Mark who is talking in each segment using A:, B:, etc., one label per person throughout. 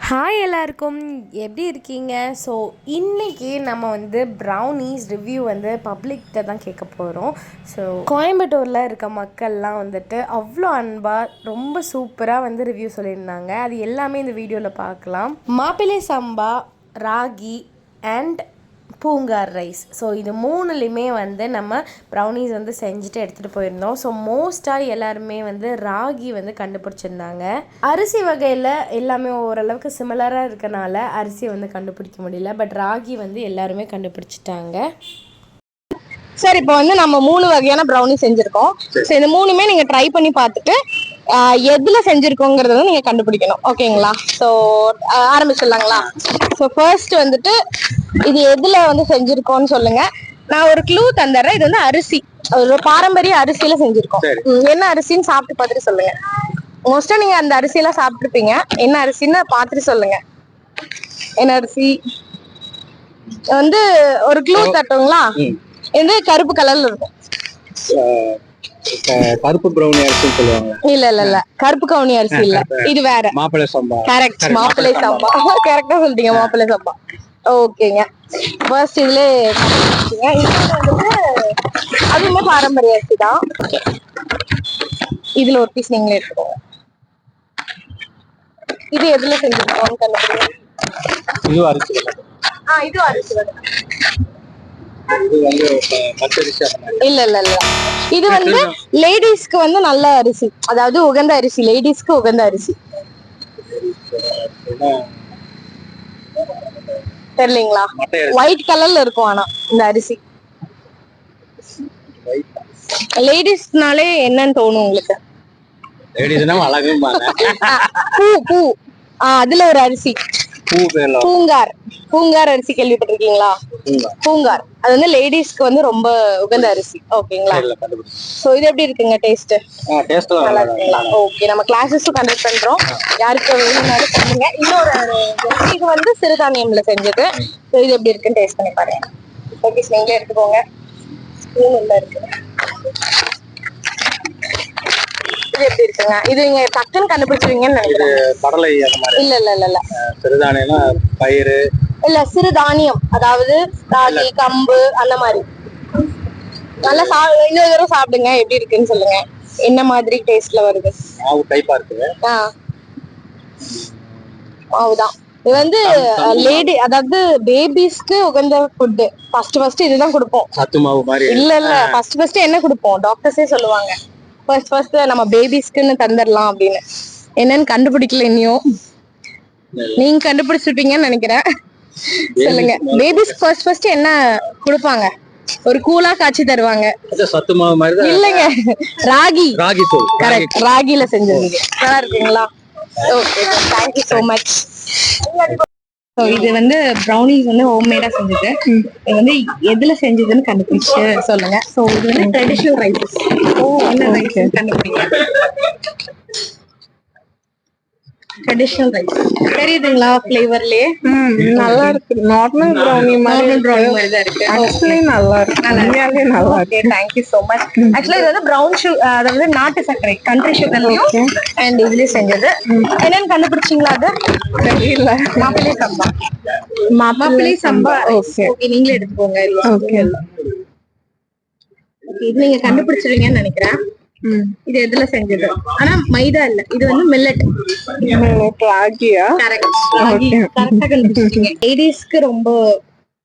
A: Hi எல்லாருக்கும் எப்படி இருக்கீங்க? ஸோ இன்றைக்கி நம்ம வந்து ப்ரௌனீஸ் ரிவ்யூ வந்து பப்ளிக்கிட்ட தான் கேட்க போகிறோம். ஸோ கோயம்புத்தூரில் இருக்க மக்கள்லாம் வந்துட்டு அவ்வளோ அன்பாக ரொம்ப சூப்பராக வந்து ரிவ்யூ சொல்லியிருந்தாங்க. அது எல்லாமே இந்த வீடியோவில் பார்க்கலாம். மாப்பிள்ளை சம்பா, ragi and Poongar rice. So இது மூணுலேயுமே வந்து நம்ம ப்ரௌனீஸ் வந்து செஞ்சுட்டு எடுத்துகிட்டு போயிருந்தோம். ஸோ மோஸ்ட்டாக எல்லாருமே வந்து ராகி வந்து கண்டுபிடிச்சிருந்தாங்க. அரிசி வகையில் எல்லாமே ஓரளவுக்கு சிமிலராக இருக்கனால அரிசி வந்து கண்டுபிடிக்க முடியல. பட் ராகி வந்து எல்லாருமே கண்டுபிடிச்சிட்டாங்க.
B: சார் இப்போ வந்து நம்ம 3 வகையான ப்ரௌனி செஞ்சிருக்கோம். ஸோ இந்த மூணுமே நீங்க ட்ரை பண்ணி பார்த்துட்டு எதுல செஞ்சிருக்கோங்கிறத நீங்க கண்டுபிடிக்கணும். ஓகேங்களா? ஸோ ஆரம்பிச்சிடலாங்களா? ஸோ ஃபர்ஸ்ட் வந்துட்டு இது எதுல வந்து செஞ்சிருக்கோம்னு சொல்லுங்க. நான் ஒரு க்ளூ தந்துடுறேன். இது வந்து அரிசி, ஒரு பாரம்பரிய அரிசியில செஞ்சிருக்கோம். என்ன அரிசின்னு சாப்பிட்டு பார்த்துட்டு சொல்லுங்க. மோஸ்டா நீங்க அந்த அரிசியெல்லாம் சாப்பிட்டுருப்பீங்க. என்ன அரிசின்னு பார்த்துட்டு சொல்லுங்க. என்ன அரிசி வந்து ஒரு க்ளூ தட்டுங்களா? இது கருப்பு கலர்ல இருக்கும்.
C: கருப்பு ப்ரௌனி அரிசி சொல்லுவாங்க.
B: இல்ல கருப்பு கவுனி அரிசி இல்ல, இது வேற.
C: மாப்பிள்ளை சம்பா.
B: கரெக்ட், மாப்பிள்ளை சம்பா. கரெக்டா சொல்லிட்டீங்க, மாப்பிள்ளை சம்பா. ஓகேங்க, ஃபர்ஸ்ட் இதுல அதுவுமே பாரம்பரிய அரிசி தான். இதுல ஒரு பீஸ் நீங்களே எடுத்துக்கோங்க. இது எதுல செஞ்சிருக்கோம் கண்டுபிடிங்க.
C: இது அரிசி.
B: இது அரிசி தான். இல்ல இது வந்து லேடிஸ்க்கு வந்து நல்ல அரிசி, அதாவது உகந்த அரிசி, லேடிஸ்க்கு உகந்த அரிசி. தெரியலீங்களா? ஒயிட் கலர்ல இருக்கும். ஆனா இந்த அரிசி லேடிஸ்னாலே என்னன்னு தோணும் உங்களுக்கு? பூ பூ அதுல ஒரு அரிசி பூங்கார். பூங்கார் அரிசி கேள்விப்பட்டிருக்கீங்களா? பூங்கார் அது வந்து லேடிஸ்க்கு வந்து ரொம்ப உகந்த அரிசி. ஓகேங்களா? சோ இது எப்படி இருக்குங்க டேஸ்ட்? நல்லா இருக்குங்களா? ஓகே, நம்ம கிளாஸஸும் கண்டக்ட் பண்றோம். யாருக்கு வேணும்னாலும் சொல்லுங்க. இன்னொரு இது வந்து சிறுதானியம்ல செஞ்சது. சோ இது எப்படி இருக்குன்னு டேஸ்ட் பண்ணி பாருங்க. ஓகே, நீங்களே எடுத்துக்கோங்க. ஸ்பூன் உள்ள இருக்கு. இது எப்படி இருக்குங்க? இது நீங்க டக்குன்னு கண்டுபிடிச்சிருவீங்கன்னு நினைக்கிறேன்.
C: கடலை அந்த மாதிரி
B: இல்ல
C: சிறுதானியம், பயிறு
B: இல்ல, சிறுதானியம், அதாவது ராகி, கம்பு அந்த மாதிரி. நல்லா இன்னொரு தடவை சாப்பிடுங்க, எப்படி இருக்குன்னு சொல்லுங்க. என்ன மாதிரி டேஸ்ட்ல வருது?
C: மாவு டைப்பா இருக்குது.
B: மாவுதான். இது வந்து லேடி, அதாவது பேபிஸ்க்கு உகந்த ஃபுட். ஃபர்ஸ்ட் இதுதான் கொடுப்போம்.
C: சத்து மாவு மாதிரி.
B: இல்ல ஃபர்ஸ்ட் என்ன கொடுப்போம்? டாக்டர்ஸே சொல்லுவாங்க ஃபர்ஸ்ட் நம்ம பேபிஸ்க்குன்னு தந்துடலாம் அப்படின்னு. என்னன்னு கண்டுபிடிக்கல இன்னும். நீங்க கண்டுபிடிச்சிருப்பீங்கன்னு நினைக்கிறேன். சொல்லுங்க, பேபிஸ் ஃபர்ஸ்ட் என்ன கொடுப்பாங்க? ஒரு கூலா காய்ச்சி தருவாங்க.
C: சத்து மாவு மாதிரி.
B: இல்லங்க, ராகி.
C: ராகி தூள்.
B: கரெக்ட், ராகில செஞ்சது. நல்லா இருக்குங்களா? Okay, thank you so much. இது வந்து ப்ரௌனிஸ் வந்து ஹோம்மேடா செஞ்சது. இது வந்து எதுல செஞ்சதுன்னு கண்டுபிடிச்சு சொல்லுங்க. சோ இது வந்து ட்ரெடிஷனல் ரைஸ். என்ன ரைஸ் கண்டுபிடிங்க. ட்ரெடிஷனல் ரைஸ் தெரியுதுங்களா? ஃப்ளேவர்லயே
D: நல்லா இருக்கு. நார்மல் ப்ரௌனி மாதிரி
B: தான் இருக்கு.
D: ஆக்சுவலி நல்லா இருக்கு. நல்லா இருக்கு.
B: Thank you so much. Actually இது வந்து ப்ரௌன் அதாவது நாட்டு சர்க்கரை, கண்ட்ரி சுகர்லயும் அண்ட் இதுலயும் செஞ்சது. என்னன்னு கண்டுபிடிச்சிங்களா? அது
D: தெரியல.
B: மாப்பிள்ளை சம்பா. மாப்பிள்ளை சம்பா. ஓகே, நீங்களே எடுத்துக்கோங்க.
D: ஓகே,
B: இது நீங்க கண்டுபிடிச்சிருவீங்கன்னு நினைக்கிறேன். இது எதுல செஞ்சது? ஆனா மைதா இல்ல, இது வந்து மில்லட்.
D: ராகியா?
B: கரெக்டா கண்டுபிடிச்சீங்க. லேடிஸ்க்கு ரொம்ப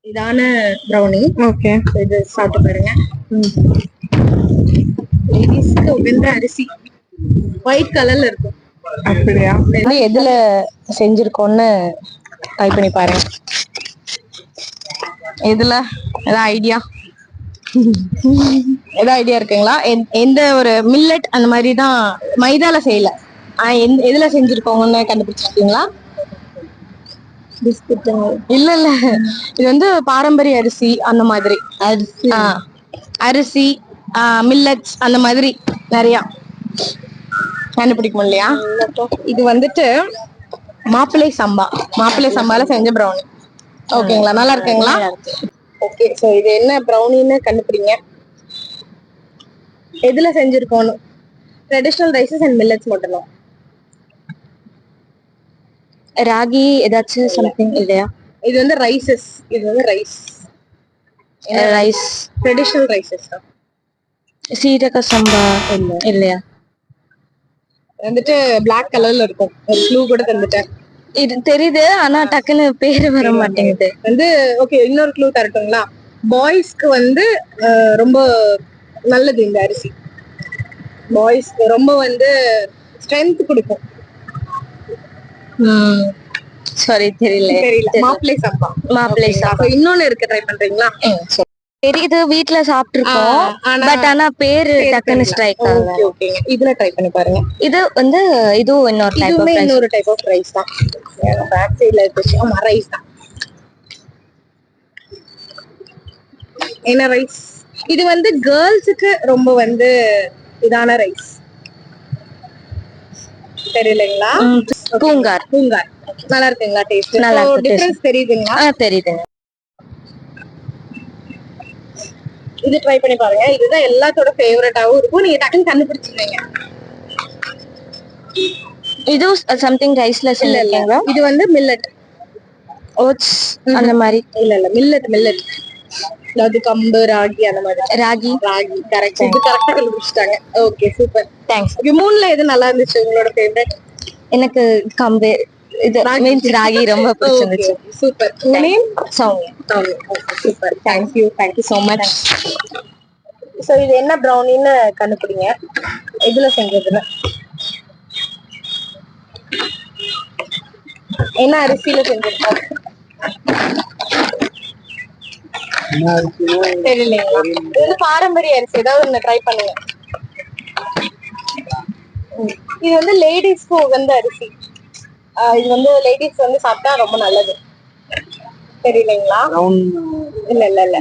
B: இதான ப்ரௌனி.
D: ஓகே,
B: இது சாப்பிட்டு பாருங்க. லேடிஸ்க்கு உகந்த அரிசி, ஒயிட் கலர்ல இருக்கும்.
D: அப்படியா?
B: எதுல செஞ்சிருக்கோம்னு ட்ரை பண்ணி பாருங்க. எதுல ஏதாவது ஐடியா? ஏதாவது ஐடியா இருக்குங்களா? எந்த ஒரு மில்லட் அந்த மாதிரி தான், மைதால செய்யல. எதுல செஞ்சிருக்கோங்கன்னு கண்டுபிடிச்சிருக்கீங்களா? இல்ல இது வந்து பாரம்பரிய அரிசி அந்த மாதிரி. அரிசி மில்லட்ஸ் அந்த மாதிரி நிறைய கண்டுபிடிக்க முடியலையா? இது வந்துட்டு மாப்பிள்ளை சம்பா. மாப்பிள்ளை சம்பால செஞ்ச ப்ரௌனி. ஓகேங்களா? நல்லா இருக்குங்களா? ஓகே, சோ இது என்ன ப்ரௌனின்னு கண்டுபிடிங்க. எதுல செஞ்சிருக்கோம்? ட்ரெடிஷனல் ரைசஸ் அண்ட் மில்லட்ஸ் மட்டும் தான்.
E: ராகி ஏதாச்சும் சம்திங் இல்லையா?
B: இது வந்து ரைசஸ். இது வந்து ரைஸ்.
E: ரைஸ்.
B: ட்ரெடிஷனல் ரைசஸ் தான்.
E: சீரக சம்பா இல்லையா?
B: வந்துட்டு பிளாக் கலர்ல இருக்கும். ஒரு க்ளூ கூட தந்துட்டேன்.
E: இது தெரியுது, ஆனா டக்குன்னு பேரு வர மாட்டேங்குது.
B: வந்து ஓகே, இன்னொரு க்ளூ தரட்டுங்களா? பாய்ஸ்க்கு வந்து ரொம்ப நல்லது இந்த அரிசி. பாய்ஸ்க்கு ரொம்ப வந்து ஸ்ட்ரென்த் கொடுக்கும்.
E: சாரி, தெரியல.
B: மாப்பிளை சம்பா.
E: மாப்பிளை சம்பா.
B: இன்னொன்னு இருக்கு, ட்ரை பண்றீங்களா?
E: தெரியுது, வீட்ல சாப்பிட்டுருக்கோம். பட் ஆனா பேரு டக்குன்னு ஸ்ட்ரைக் ஆகல.
B: ஓகேங்க, இதுல ட்ரை பண்ணி பாருங்க.
E: இது வந்து இதுவும் இன்னொரு டைப் ஆஃப் ரைஸ்.
B: இன்னொரு டைப் ஆஃப் ரைஸ் தான். பேக் சைடுல இருக்கு. ஆமா, ரைஸ் தான். என்ன ரைஸ்? இது வந்து கேர்ள்ஸுக்கு ரொம்ப வந்து இதான ரைஸ். தெரியலங்களா?
E: பூங்கார்.
B: பூங்கார் நல்லா இருக்குங்களா? டேஸ்ட்
E: நல்லா இருக்கு.
B: டிஃபரன்ஸ் தெரியுதுங்களா?
E: தெரியுதுங்க.
B: இது ட்ரை பண்ணி பாருங்க. இதுதான் எல்லாத்தோட ஃபேவரட்டாவும் இருக்கும். நீங்க டக்குன்னு கண்டுபிடிச்சிருவீங்க.
E: இது சம்திங் ரைஸ்ல
B: இல்ல. இது வந்து மில்லட்,
E: ஓட்ஸ் அந்த மாதிரி.
B: இல்ல மில்லட். அதாவது கம்பு, ராகி அந்த மாதிரி.
E: ராகி
B: கரெக்ட். இது கரெக்டா கண்டுபிடிச்சிட்டாங்க. Okay, super,
E: thanks.
B: இது மூணுல எது நல்லா இருந்துச்சு உங்களோட ஃபேவரட்?
E: எனக்கு கம்பு இது மீன்ஸ் ராகி ரொம்ப பிடிச்சிருந்துச்சு.
B: சூப்பர். உங்க name?
E: Soumya.
B: Super, thank you so much. So இது என்ன ப்ரௌனின்னு கண்டுபிடிங்க. எதுல செஞ்சதுன்னு? என்ன அரிசியில செஞ்சிருக்கோம்? தெரியலைங்களா? இது வந்து பாரம்பரிய அரிசி. ஏதாவது ஒண்ணு ட்ரை பண்ணுங்க. இது வந்து லேடிஸ்க்கு உகந்த அரிசி. இது வந்து லேடிஸ் வந்து சாப்பிட்டா ரொம்ப நல்லது. தெரியலைங்களா? இல்ல.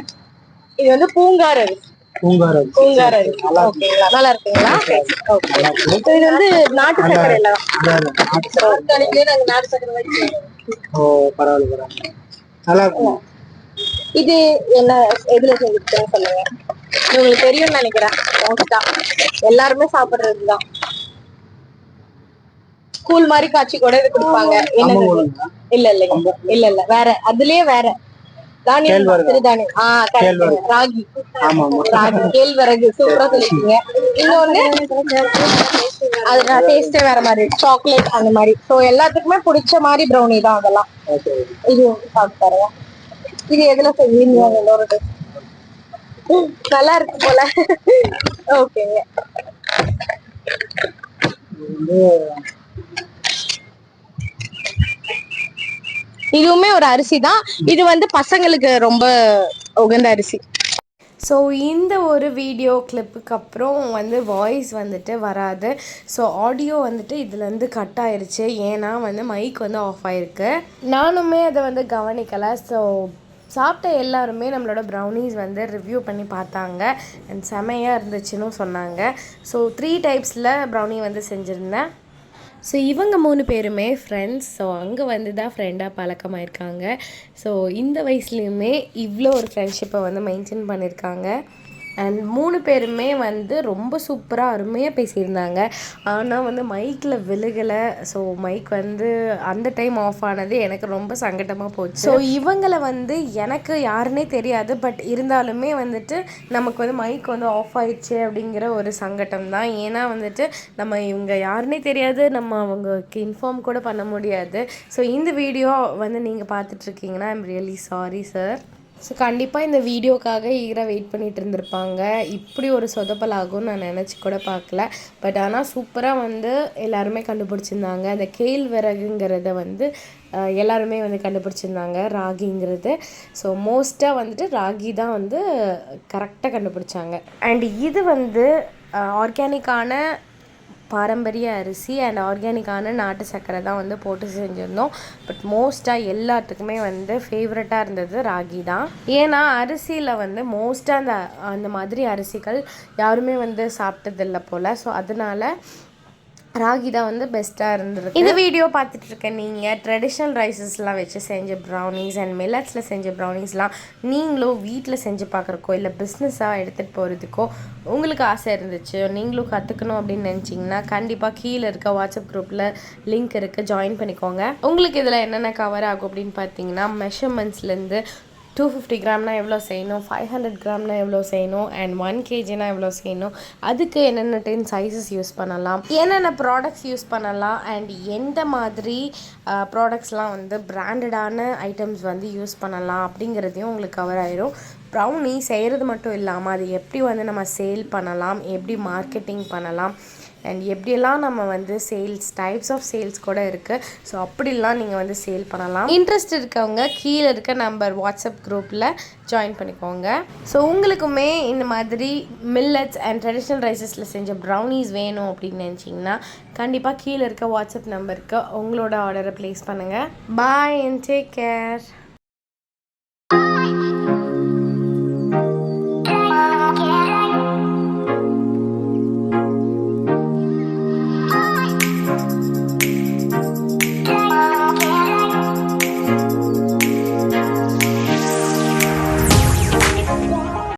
B: இது வந்து பூங்கார் அரிசி. பூங்கார் அரிசி. ஓகேங்களா? நல்லா இருக்குங்களா? ஓகே. இது வந்து நாட்டு சர்க்கரை இல்ல. நாட்டு சர்க்கரை வச்சு.
C: ஓ, பரவாயில்ல. நல்லா இருக்கும்.
B: இது என்ன எதுல செஞ்சுருக்கேன்னு சொல்லுங்க. உங்களுக்கு தெரியும்னு நினைக்கிறேன். மோஸ்டா எல்லாருமே சாப்பிடுறதுதான். கூழ் மாதிரி காய்ச்சி கூட இது குடிப்பாங்க. என்னது? இல்ல வேற. அதுலயே வேற தானியம், சிறுதானியம். ராகி. ராகி, கேழ்வரகு. சூப்பரா சொல்லிருக்கீங்க. இன்னொன்னு அது டேஸ்டே வேற மாதிரி, சாக்லேட் அந்த மாதிரி. சோ எல்லாத்துக்குமே பிடிச்ச மாதிரி ப்ரௌனி தான் அதெல்லாம். இது சாப்பிட்டு பாருங்க. இது எதுல செஞ்சீங்க? நல்லா இருக்கு போல. ஓகேங்க. இதுவுமே ஒரு அரிசி தான். இது வந்து பசங்களுக்கு ரொம்ப உகந்த அரிசி.
A: ஸோ இந்த ஒரு வீடியோ கிளிப்புக்கு அப்புறம் வந்து வாய்ஸ் வந்துட்டு வராது. ஸோ ஆடியோ வந்துட்டு இதுலேருந்து கட் ஆயிருச்சு. ஏன்னா வந்து மைக் வந்து ஆஃப் ஆயிருக்கு. நானுமே அதை வந்து கவனிக்கலை. ஸோ சாப்பிட்ட எல்லாருமே நம்மளோட ப்ரௌனீஸ் வந்து ரிவ்யூ பண்ணி பார்த்தாங்க அண்ட் செமையாக இருந்துச்சுன்னு சொன்னாங்க. ஸோ 3 டைப்ஸில் ப்ரௌனி வந்து செஞ்சுருந்தேன். ஸோ இவங்க 3 பேருமே ஃப்ரெண்ட்ஸ். ஸோ அங்கே வந்து தான் ஃப்ரெண்டாக பழக்கமாயிருக்காங்க. ஸோ இந்த வயசுலேயுமே இவ்வளோ ஒரு ஃப்ரெண்ட்ஷிப்பை வந்து மெயின்டைன் பண்ணியிருக்காங்க. அண்ட் 3 பேருமே வந்து ரொம்ப சூப்பராக அருமையாக பேசியிருந்தாங்க. ஆனால் வந்து மைக்கில் விழுகலை. ஸோ மைக் வந்து அந்த டைம் ஆஃப் ஆனது எனக்கு ரொம்ப சங்கடமாக போச்சு. ஸோ இவங்களை வந்து எனக்கு யாருன்னே தெரியாது. பட் இருந்தாலுமே வந்துட்டு நமக்கு வந்து மைக் வந்து ஆஃப் ஆயிடுச்சு அப்படிங்கிற ஒரு சங்கடம் தான். ஏன்னா வந்துட்டு நம்ம இவங்க யாருன்னே தெரியாது, நம்ம அவங்களுக்கு இன்ஃபார்ம் கூட பண்ண முடியாது. ஸோ இந்த வீடியோ வந்து நீங்கள் பார்த்துட்ருக்கீங்கன்னா I'm really sorry sir. So கண்டிப்பாக இந்த வீடியோக்காக ஈராக வெயிட் பண்ணிகிட்டு இருந்திருப்பாங்க. இப்படி ஒரு சொதப்பல் ஆகும்னு நான் நினச்சி கூட பார்க்கல. பட் ஆனால் சூப்பராக வந்து எல்லாருமே கண்டுபிடிச்சிருந்தாங்க. அந்த கேழ்வரகுங்கிறத வந்து எல்லாருமே வந்து கண்டுபிடிச்சிருந்தாங்க, ராகிங்கிறது. ஸோ மோஸ்ட்டாக வந்துட்டு ராகி தான் வந்து கரெக்டாக கண்டுபிடிச்சாங்க. அண்ட் இது வந்து ஆர்கானிக்கான பாரம்பரிய அரிசி அண்ட் ஆர்கானிக்கான நாட்டு சர்க்கரை தான் வந்து போட்டு செஞ்சுருந்தோம். பட் மோஸ்ட்டாக எல்லாத்துக்குமே வந்து ஃபேவரட்டாக இருந்தது ராகி தான். ஏன்னா அரிசியில் வந்து மோஸ்ட்டாக அந்த மாதிரி அரிசிகள் யாருமே வந்து சாப்பிட்டதில்லை போல். ஸோ அதனால் ராகி தான் வந்து பெஸ்ட்டாக இருந்திருக்கு. இந்த வீடியோ பார்த்துட்டு இருக்க நீங்கள் ட்ரெடிஷ்னல் ரைஸஸ்லாம் வச்சு செஞ்ச ப்ரௌனிஸ் அண்ட் மில்லட்ஸில் செஞ்ச ப்ரௌனிஸ்லாம் நீங்களும் வீட்டில் செஞ்சு பார்க்குறக்கோ இல்லை பிஸ்னஸாக எடுத்துகிட்டு போகிறதுக்கோ உங்களுக்கு ஆசை இருந்துச்சு, நீங்களும் கற்றுக்கணும் அப்படின்னு நினச்சிங்கன்னா கண்டிப்பாக கீழே இருக்க வாட்ஸ்அப் குரூப்பில் லிங்க் இருக்குது, ஜாயின் பண்ணிக்கோங்க. உங்களுக்கு இதில் என்னென்ன கவர் ஆகும் அப்படின்னு பார்த்தீங்கன்னா மெஷர்மெண்ட்ஸ்லேருந்து 250 கிராம்னா எவ்வளோ செய்யணும், 500 கிராம்னா எவ்வளோ செய்யணும், அண்ட் 1 kgனா எவ்வளோ செய்யணும், அதுக்கு என்னென்ன 10 சைஸஸ் யூஸ் பண்ணலாம், என்னென்ன ப்ராடக்ட்ஸ் யூஸ் பண்ணலாம், அண்ட் எந்த மாதிரி ப்ராடக்ட்ஸ்லாம் வந்து பிராண்டடான ஐட்டம்ஸ் வந்து யூஸ் பண்ணலாம் அப்படிங்கிறதையும் உங்களுக்கு கவர் ஆயிரும். ப்ரௌனி செய்கிறது மட்டும் இல்லாமல் அது எப்படி வந்து நம்ம சேல் பண்ணலாம், எப்படி மார்க்கெட்டிங் பண்ணலாம், அண்ட் எப்படியெல்லாம் நம்ம வந்து சேல்ஸ் டைப்ஸ் ஆஃப் சேல்ஸ் கூட இருக்குது. ஸோ அப்படிலாம் நீங்கள் வந்து சேல் பண்ணலாம். இன்ட்ரெஸ்ட் இருக்கவங்க கீழே இருக்க நம்பர் வாட்ஸ்அப் குரூப்பில் ஜாயின் பண்ணிக்கோங்க. ஸோ உங்களுக்குமே இந்த மாதிரி மில்லட்ஸ் அண்ட் ட்ரெடிஷ்னல் ரைஸஸில் செஞ்ச ப்ரௌனிஸ் வேணும் அப்படின்னு நினச்சிங்கன்னா கண்டிப்பாக கீழே இருக்க வாட்ஸ்அப் நம்பருக்கு உங்களோட ஆர்டரை ப்ளேஸ் பண்ணுங்கள். பாய் அண்ட் டேக் கேர்.